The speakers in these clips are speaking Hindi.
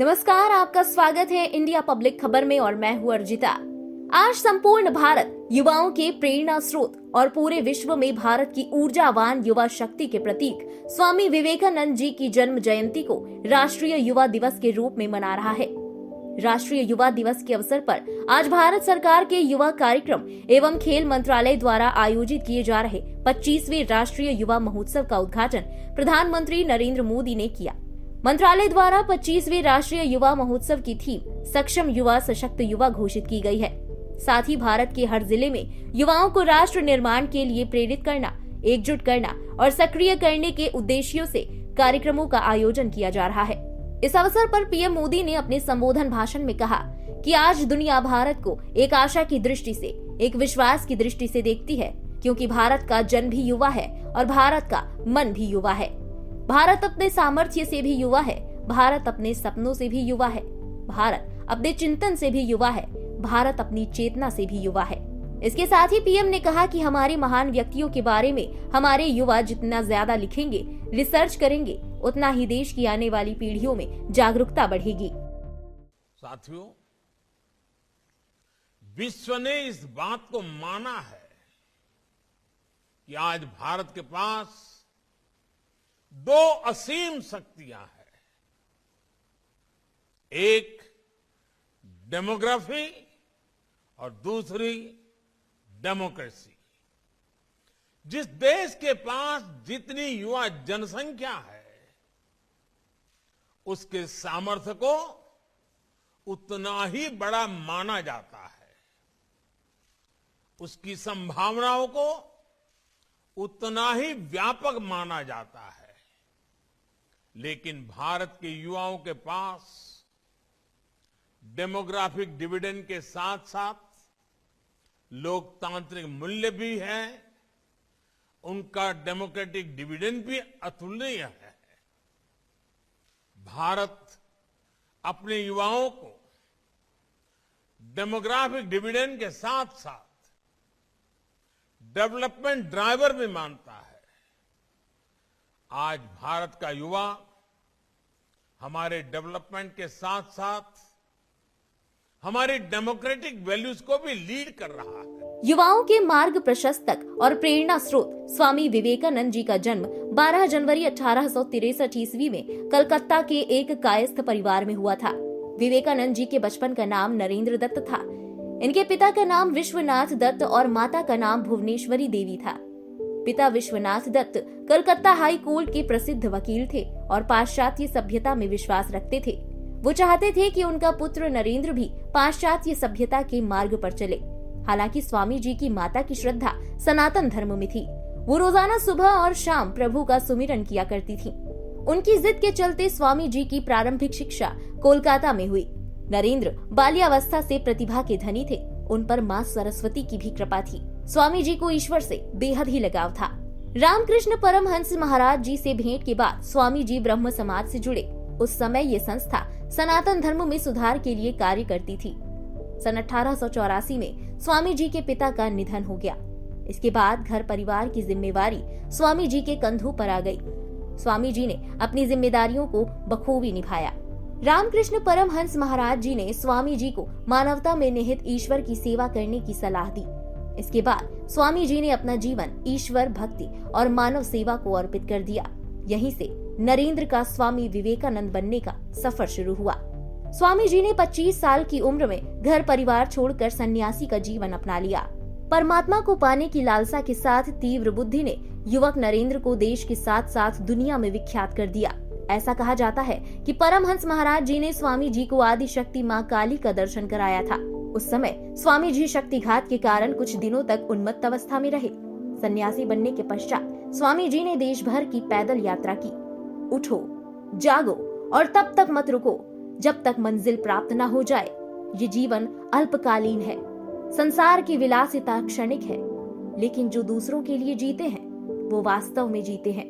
नमस्कार, आपका स्वागत है इंडिया पब्लिक खबर में और मैं हूँ अर्जिता। आज संपूर्ण भारत युवाओं के प्रेरणा स्रोत और पूरे विश्व में भारत की ऊर्जावान युवा शक्ति के प्रतीक स्वामी विवेकानंद जी की जन्म जयंती को राष्ट्रीय युवा दिवस के रूप में मना रहा है। राष्ट्रीय युवा दिवस के अवसर पर आज भारत सरकार के युवा कार्यक्रम एवं खेल मंत्रालय द्वारा आयोजित किए जा रहे 25वें राष्ट्रीय युवा महोत्सव का उद्घाटन प्रधानमंत्री नरेंद्र मोदी ने किया। मंत्रालय द्वारा 25वें राष्ट्रीय युवा महोत्सव की थीम सक्षम युवा सशक्त युवा घोषित की गई है। साथ ही भारत के हर जिले में युवाओं को राष्ट्र निर्माण के लिए प्रेरित करना, एकजुट करना और सक्रिय करने के उद्देश्यों से कार्यक्रमों का आयोजन किया जा रहा है। इस अवसर पर पीएम मोदी ने अपने संबोधन भाषण में कहा कि आज दुनिया भारत को एक आशा की दृष्टि से, एक विश्वास की दृष्टि से देखती है, क्योंकि भारत का जन्म भी युवा है और भारत का मन भी युवा है। भारत अपने सामर्थ्य से भी युवा है, भारत अपने सपनों से भी युवा है, भारत अपने चिंतन से भी युवा है, भारत अपनी चेतना से भी युवा है। इसके साथ ही पीएम ने कहा कि हमारे महान व्यक्तियों के बारे में हमारे युवा जितना ज्यादा लिखेंगे, रिसर्च करेंगे, उतना ही देश की आने वाली पीढ़ियों में जागरूकता बढ़ेगी। साथियों, विश्व ने इस बात को माना है कि आज भारत के पास दो असीम शक्तियां हैं। एक डेमोग्राफी और दूसरी डेमोक्रेसी। जिस देश के पास जितनी युवा जनसंख्या है, उसके सामर्थ्य को उतना ही बड़ा माना जाता है, उसकी संभावनाओं को उतना ही व्यापक माना जाता है। लेकिन भारत के युवाओं के पास डेमोग्राफिक डिविडेंड के साथ साथ लोकतांत्रिक मूल्य भी है, उनका डेमोक्रेटिक डिविडेंड भी अतुलनीय है। भारत अपने युवाओं को डेमोग्राफिक डिविडेंड के साथ साथ डेवलपमेंट ड्राइवर भी मानता है। आज भारत का युवा हमारे डेवलपमेंट के साथ साथ हमारी डेमोक्रेटिक वैल्यूज को भी लीड कर रहा है। युवाओं के मार्ग प्रशस्तक और प्रेरणा स्रोत स्वामी विवेकानंद जी का जन्म 12 जनवरी 1863 ईस्वी में कलकत्ता के एक कायस्थ परिवार में हुआ था। विवेकानंद जी के बचपन का नाम नरेंद्र दत्त था। इनके पिता का नाम विश्वनाथ दत्त और माता का नाम भुवनेश्वरी देवी था। पिता विश्वनाथ दत्त कलकत्ता हाई कोर्ट के प्रसिद्ध वकील थे और पाश्चात्य सभ्यता में विश्वास रखते थे। वो चाहते थे कि उनका पुत्र नरेंद्र भी पाश्चात्य सभ्यता के मार्ग पर चले। हालांकि स्वामी जी की माता की श्रद्धा सनातन धर्म में थी। वो रोजाना सुबह और शाम प्रभु का सुमिरन किया करती थी। उनकी जिद के चलते स्वामी जी की प्रारंभिक शिक्षा कोलकाता में हुई। नरेंद्र बाल्यावस्था से प्रतिभा के धनी थे। उन पर मां सरस्वती की भी कृपा थी। स्वामी जी को ईश्वर से बेहद ही लगाव था। रामकृष्ण परमहंस महाराज जी से भेंट के बाद स्वामी जी ब्रह्म समाज से जुड़े। उस समय ये संस्था सनातन धर्म में सुधार के लिए कार्य करती थी। सन 1884 में स्वामी जी के पिता का निधन हो गया। इसके बाद घर परिवार की जिम्मेवारी स्वामी जी के कंधों पर आ गई। स्वामी जी ने अपनी जिम्मेदारियों को बखूबी निभाया। रामकृष्ण परमहंस महाराज जी ने स्वामी जी को मानवता में निहित ईश्वर की सेवा करने की सलाह दी। इसके बाद स्वामी जी ने अपना जीवन ईश्वर भक्ति और मानव सेवा को अर्पित कर दिया। यहीं से नरेंद्र का स्वामी विवेकानंद बनने का सफर शुरू हुआ। स्वामी जी ने 25 साल की उम्र में घर परिवार छोड़कर सन्यासी का जीवन अपना लिया। परमात्मा को पाने की लालसा के साथ तीव्र बुद्धि ने युवक नरेंद्र को देश के साथ साथ दुनिया में विख्यात कर दिया। ऐसा कहा जाता है कि परमहंस महाराज जी ने स्वामी जी को आदि शक्ति मां काली का दर्शन कराया था। उस समय स्वामी जी शक्तिघात के कारण कुछ दिनों तक उन्मत्त अवस्था में रहे। सन्यासी बनने के पश्चात स्वामी जी ने देश भर की पैदल यात्रा की। उठो, जागो और तब तक मत रुको जब तक मंजिल प्राप्त न हो जाए। ये जीवन अल्पकालीन है। संसार की विलासिता क्षणिक है, लेकिन जो दूसरों के लिए जीते हैं वो वास्तव में जीते हैं।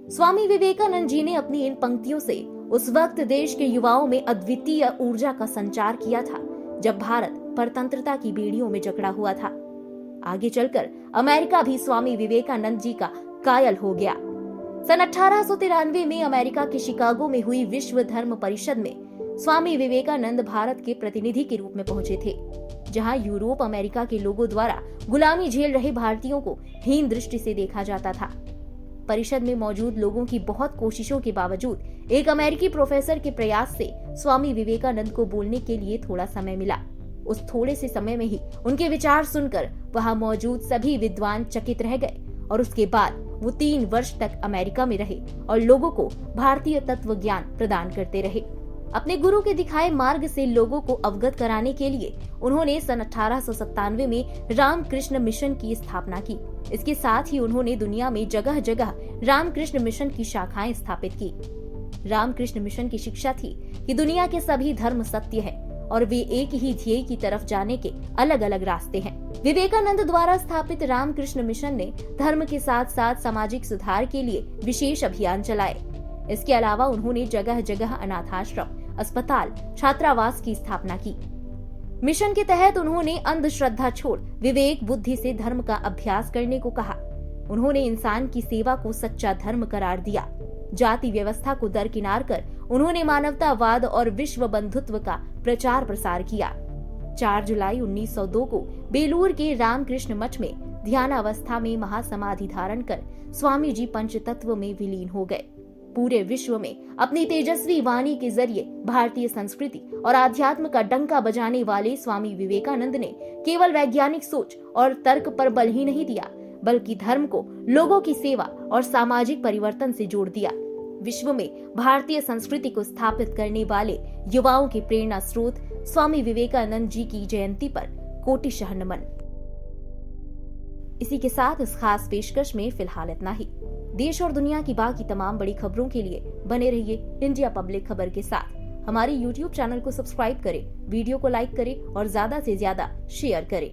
स्वामी विवेकानंद जी ने अपनी इन पंक्तियों से उस वक्त देश के युवाओं में अद्वितीय ऊर्जा का संचार किया था, जब भारत परतंत्रता की बेड़ियों में जकड़ा हुआ था। आगे चलकर अमेरिका भी स्वामी विवेकानंद जी का कायल हो गया। सन 1893 में अमेरिका के शिकागो में हुई विश्व धर्म परिषद में स्वामी विवेकानंद भारत के प्रतिनिधि के रूप में पहुंचे थे, जहां यूरोप अमेरिका के लोगों द्वारा गुलामी झेल रहे भारतीयों को हीन दृष्टि से देखा जाता था। परिषद में मौजूद लोगों की बहुत कोशिशों के बावजूद एक अमेरिकी प्रोफेसर के प्रयास से स्वामी विवेकानंद को बोलने के लिए थोड़ा समय मिला। उस थोड़े से समय में ही उनके विचार सुनकर वहां मौजूद सभी विद्वान चकित रह गए और उसके बाद वो 3 वर्ष तक अमेरिका में रहे और लोगों को भारतीय तत्व ज्ञान प्रदान करते रहे। अपने गुरु के दिखाए मार्ग से लोगों को अवगत कराने के लिए उन्होंने सन 1897 में रामकृष्ण मिशन की स्थापना की। इसके साथ ही उन्होंने दुनिया में जगह जगह रामकृष्ण मिशन की शाखाएं स्थापित की। रामकृष्ण मिशन की शिक्षा थी कि दुनिया के सभी धर्म सत्य हैं और वे एक ही ध्येय की तरफ जाने के अलग अलग रास्ते हैं। विवेकानंद द्वारा स्थापित रामकृष्ण मिशन ने धर्म के साथ साथ सामाजिक सुधार के लिए विशेष अभियान चलाए। इसके अलावा उन्होंने जगह जगह अनाथाश्रम, अस्पताल, छात्रावास की स्थापना की। मिशन के तहत उन्होंने अंधश्रद्धा छोड़ विवेक बुद्धि से धर्म का अभ्यास करने को कहा। उन्होंने इंसान की सेवा को सच्चा धर्म करार दिया। जाति व्यवस्था को दरकिनार कर उन्होंने मानवतावाद और विश्व बंधुत्व का प्रचार प्रसार किया। 4 जुलाई 1902 को बेलूर के रामकृष्ण मठ में ध्यानावस्था में महासमाधि धारण कर स्वामी जी पंचतत्व में विलीन हो गए। पूरे विश्व में अपनी तेजस्वी वाणी के जरिए भारतीय संस्कृति और आध्यात्म का डंका बजाने वाले स्वामी विवेकानंद ने केवल वैज्ञानिक सोच और तर्क पर बल ही नहीं दिया, बल्कि धर्म को लोगों की सेवा और सामाजिक परिवर्तन से जोड़ दिया। विश्व में भारतीय संस्कृति को स्थापित करने वाले युवाओं के प्रेरणा स्रोत स्वामी विवेकानंद जी की जयंती पर कोटिशः नमन। इसी के साथ इस खास पेशकश में फिलहाल इतना ही। देश और दुनिया की बाकी तमाम बड़ी खबरों के लिए बने रहिए इंडिया पब्लिक खबर के साथ। हमारे YouTube चैनल को सब्सक्राइब करें, वीडियो को लाइक करें और ज्यादा से ज्यादा शेयर करें।